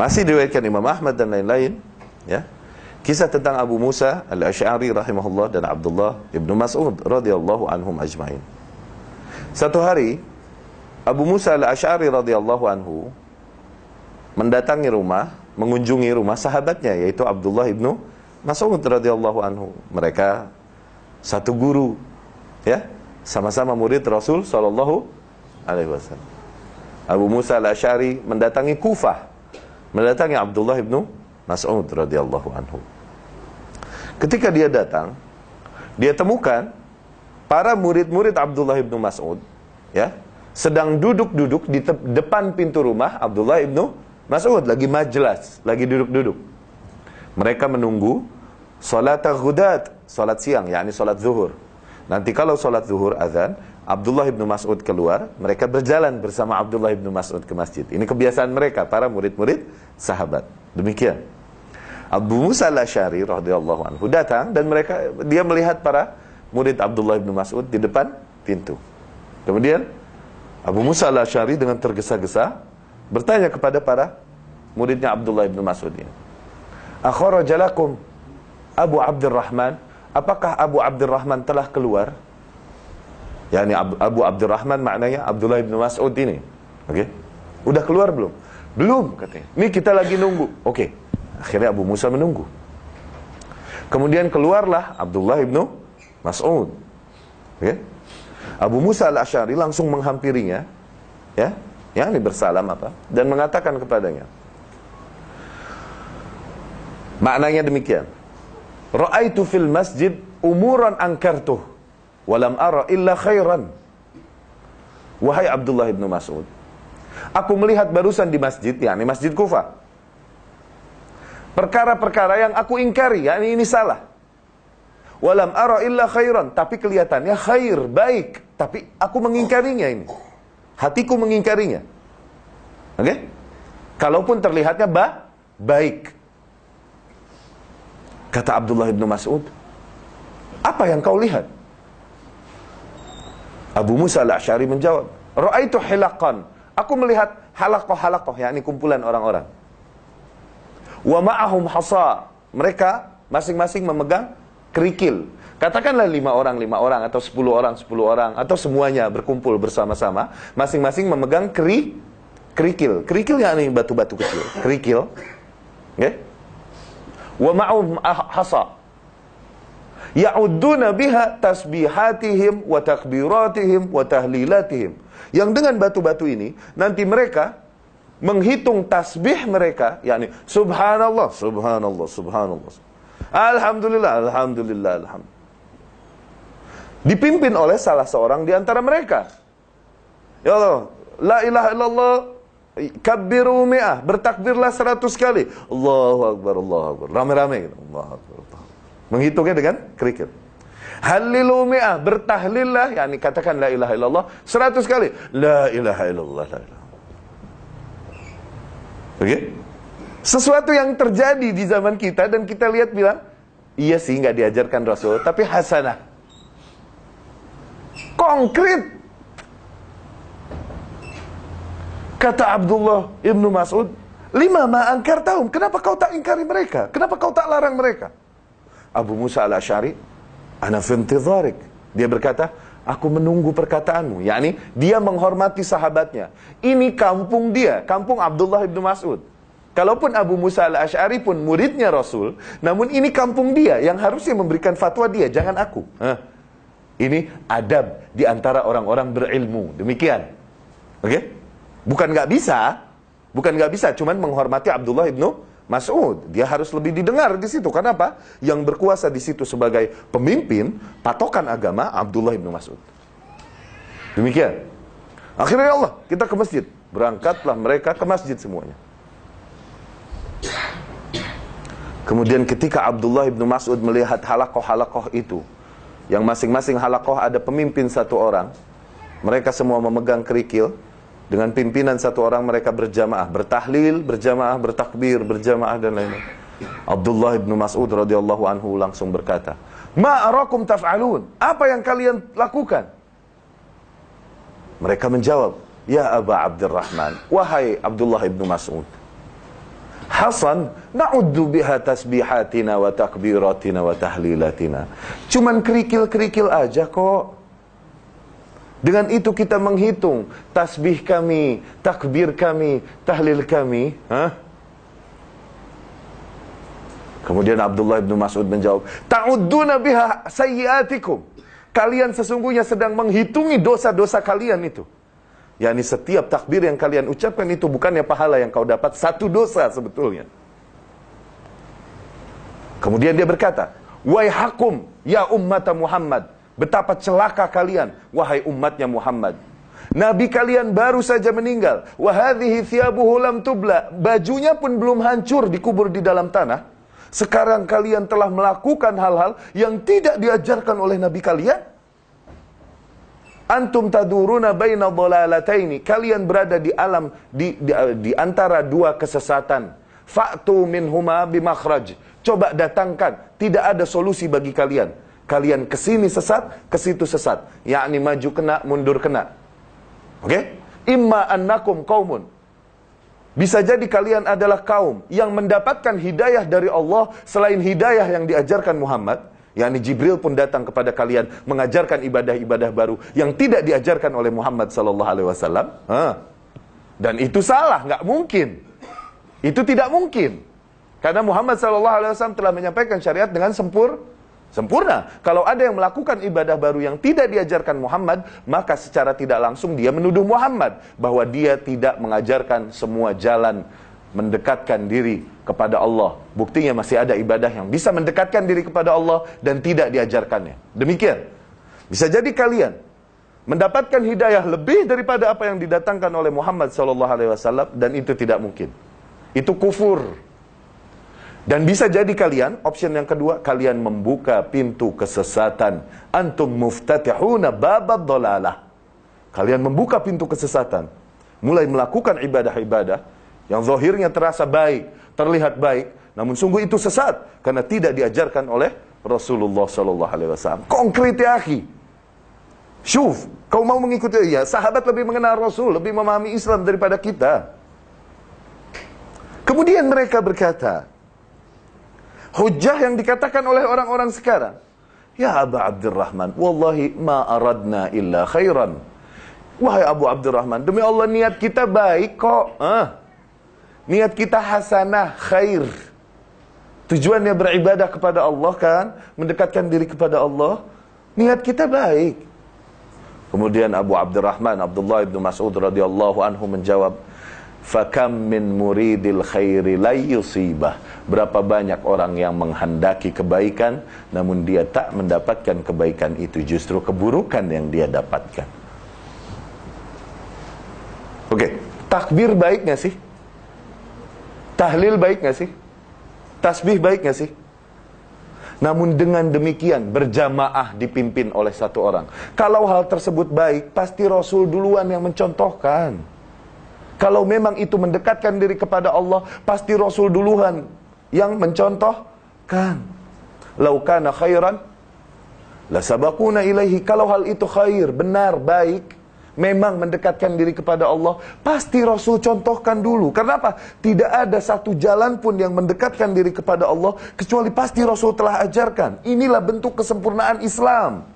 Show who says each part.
Speaker 1: Masih diriwayatkan Imam Ahmad dan lain-lain, ya. Kisah tentang Abu Musa Al-Asy'ari rahimahullah dan Abdullah ibnu Mas'ud radhiyallahu anhum ajma'in. Satu hari Abu Musa Al-Asy'ari radhiyallahu anhu mendatangi rumah, mengunjungi rumah sahabatnya yaitu Abdullah ibnu Mas'ud radhiyallahu anhu. Mereka satu guru, ya, sama-sama murid Rasul sallallahu alaihi wasallam. Abu Musa Al-Asy'ari mendatangi Kufah, mendatangi Abdullah ibnu Mas'ud radhiyallahu anhu. Ketika dia datang, dia temukan para murid-murid Abdullah ibnu Mas'ud, ya, sedang duduk-duduk di depan pintu rumah Abdullah ibnu Mas'ud, lagi majlis, lagi duduk-duduk. Mereka menunggu salat ghudat, salat siang, yakni salat zuhur. Nanti kalau salat zuhur azan, Abdullah ibnu Mas'ud keluar, mereka berjalan bersama Abdullah ibnu Mas'ud ke masjid. Ini kebiasaan mereka, para murid-murid sahabat. Demikian. Abu Musa Al-Asy'ari radhiyallahu anhu datang dan dia melihat para murid Abdullah ibnu Mas'ud di depan pintu. Kemudian Abu Musa Al-Asy'ari dengan tergesa-gesa bertanya kepada para muridnya Abdullah ibnu Mas'ud ini, "Akhraja lakum Abu Abdurrahman?" Apakah Abu Abdurrahman telah keluar? Yani Abu Abdurrahman maknanya Abdullah ibnu Mas'ud ini. Oke. Udah keluar belum? Belum, katanya. Ini kita lagi nunggu. Oke. Akhirnya Abu Musa menunggu. Kemudian keluarlah Abdullah ibnu Mas'ud. Oke. Abu Musa Al-Asy'ari langsung menghampirinya, ya, ini bersalam dan mengatakan kepadanya. Maknanya demikian. Ra'aitu fil masjid umuran ankartuh walam ara illa khairan. Wahai Abdullah ibnu Mas'ud, aku melihat barusan di masjid, yakni Masjid Kufah, perkara-perkara yang aku ingkari, yakni ini salah. Walam ara illa khairan, tapi kelihatannya khair, baik, tapi aku mengingkarinya ini. Hatiku mengingkarinya. Oke? Kalaupun terlihatnya baik. Kata Abdullah ibnu Mas'ud, apa yang kau lihat? Abu Musa Al-Asy'ari menjawab, ra'aitu hilaqan. Aku melihat halaqah-halaqah, yakni kumpulan orang-orang. Wa ma'ahum hasa. Mereka masing-masing memegang kerikil. Katakanlah 5 orang atau 10 orang atau semuanya berkumpul bersama-sama, masing-masing memegang kerikil. Kerikil yakni batu-batu kecil. Kerikil. Okay? Wa ma'ahum hasa. Ya'udduna biha tasbihatihim wa takbiratihim wa tahlilatihim. Yang dengan batu-batu ini nanti mereka menghitung tasbih mereka, yakni subhanallah, subhanallah, subhanallah, alhamdulillah, alhamdulillah, alhamdulillah. Dipimpin oleh salah seorang di antara mereka. Ya Allah, la ilaha illallah, kabbiru mi'ah, bertakbirlah 100 kali. Allahu akbar, Allahu akbar. Rame-rame gitu. Allahu akbar. Menghitungnya dengan kerikil. Halilu mi'ah, bertahlillah, yakni katakan la ilaha illallah 100 kali. La ilaha illallah, la ilaha. Oke? Sesuatu yang terjadi di zaman kita dan kita lihat bilang, iya sih nggak diajarkan Rasul, tapi hasanah. Konkret. Kata Abdullah ibnu Mas'ud, lima ma angkartahum, kenapa kau tak ingkari mereka? Kenapa kau tak larang mereka? Abu Musa Al-Asy'ari, ana fi intidharik. Dia berkata, aku menunggu perkataanmu. Yakni dia menghormati sahabatnya. Ini kampung dia, kampung Abdullah ibnu Mas'ud. Kalaupun Abu Musa Al-Asy'ari pun muridnya Rasul, namun ini kampung dia yang harusnya memberikan fatwa dia, jangan aku. Ini adab di antara orang-orang berilmu. Demikian. Oke? Bukan nggak bisa, cuman menghormati Abdullah ibnu Mas'ud. Dia harus lebih didengar di situ. Kenapa? Yang berkuasa di situ sebagai pemimpin patokan agama Abdullah ibnu Mas'ud. Demikian. Akhirnya Allah, kita ke masjid. Berangkatlah mereka ke masjid semuanya. Kemudian ketika Abdullah ibnu Mas'ud melihat halaqah-halaqah itu, yang masing-masing halaqah ada pemimpin satu orang, mereka semua memegang kerikil. Dengan pimpinan satu orang mereka berjamaah, bertahlil, berjamaah, bertakbir, berjamaah dan lain-lain. Abdullah ibnu Mas'ud radhiyallahu anhu langsung berkata, "Ma arakum taf'alun?" Apa yang kalian lakukan? Mereka menjawab, "Ya Aba Abdurrahman, wahai Abdullah ibnu Mas'ud, Hasan, na'udzu biha tasbihatina wa takbiratina wa tahlilatina. Cuman kerikil-kerikil aja kok. Dengan itu kita menghitung tasbih kami, takbir kami, tahlil kami. Kemudian Abdullah bin Mas'ud menjawab, ta'udduna biha sayyiatikum. Kalian sesungguhnya sedang menghitungi dosa-dosa kalian itu. Yani setiap takbir yang kalian ucapkan itu bukannya pahala yang kau dapat, satu dosa sebetulnya. Kemudian dia berkata, waihakum ya ummata Muhammad. Betapa celaka kalian, wahai umatnya Muhammad. Nabi kalian baru saja meninggal. Wahadhihi thiyabuhu lam tubla. Bajunya pun belum hancur, dikubur di dalam tanah. Sekarang kalian telah melakukan hal-hal yang tidak diajarkan oleh Nabi kalian. Antum taduruna baina dhalalataini. Kalian berada di alam di antara dua kesesatan. Fa'tu minhuma bimakhraj. Coba datangkan, tidak ada solusi bagi kalian. Kalian kesini sesat, ke situ sesat. Yakni maju kena, mundur kena. Oke? Imma annakum qaumun. Bisa jadi kalian adalah kaum yang mendapatkan hidayah dari Allah selain hidayah yang diajarkan Muhammad. Yani Jibril pun datang kepada kalian mengajarkan ibadah-ibadah baru yang tidak diajarkan oleh Muhammad sallallahu alaihi wasallam. Dan itu salah, nggak mungkin. Itu tidak mungkin. Karena Muhammad sallallahu alaihi wasallam telah menyampaikan syariat dengan sempurna. Kalau ada yang melakukan ibadah baru yang tidak diajarkan Muhammad, maka secara tidak langsung dia menuduh Muhammad bahwa dia tidak mengajarkan semua jalan mendekatkan diri kepada Allah. Buktinya masih ada ibadah yang bisa mendekatkan diri kepada Allah dan tidak diajarkannya. Demikian. Bisa jadi kalian mendapatkan hidayah lebih daripada apa yang didatangkan oleh Muhammad SAW, dan itu tidak mungkin. Itu kufur. Dan bisa jadi kalian, option yang kedua, kalian membuka pintu kesesatan. Antum muftatihuna babad dhalalah. Kalian membuka pintu kesesatan. Mulai melakukan ibadah-ibadah yang zahirnya terasa baik, terlihat baik, namun sungguh itu sesat karena tidak diajarkan oleh Rasulullah sallallahu alaihi wasallam. Konkret ya akhi. Syuf, kau mau mengikuti ya, sahabat lebih mengenal Rasul, lebih memahami Islam daripada kita. Kemudian mereka berkata, hujjah yang dikatakan oleh orang-orang sekarang, ya Aba Abdurrahman, wallahi ma aradna illa khairan. Wahai Abu Abdurrahman, demi Allah niat kita baik kok. Niat kita hasanah, khair. Tujuannya beribadah kepada Allah kan, mendekatkan diri kepada Allah. Niat kita baik. Kemudian Abu Abdurrahman, Abdullah bin Mas'ud radhiyallahu anhu menjawab, fakam min muridil khairi la yusibah. Berapa banyak orang yang menghendaki kebaikan namun dia tak mendapatkan kebaikan itu, justru keburukan yang dia dapatkan. Oke, takbir baik gak sih? Tahlil baik gak sih? Tasbih baik gak sih? Namun dengan demikian berjamaah dipimpin oleh satu orang. Kalau hal tersebut baik, pasti Rasul duluan yang mencontohkan. Kalau memang itu mendekatkan diri kepada Allah, pasti Rasul duluan yang mencontohkan. Lau kana khairan la sabaquna ilaihi. Kalau hal itu khair, benar, baik, memang mendekatkan diri kepada Allah, pasti Rasul contohkan dulu. Karena apa? Tidak ada satu jalan pun yang mendekatkan diri kepada Allah kecuali pasti Rasul telah ajarkan. Inilah bentuk kesempurnaan Islam.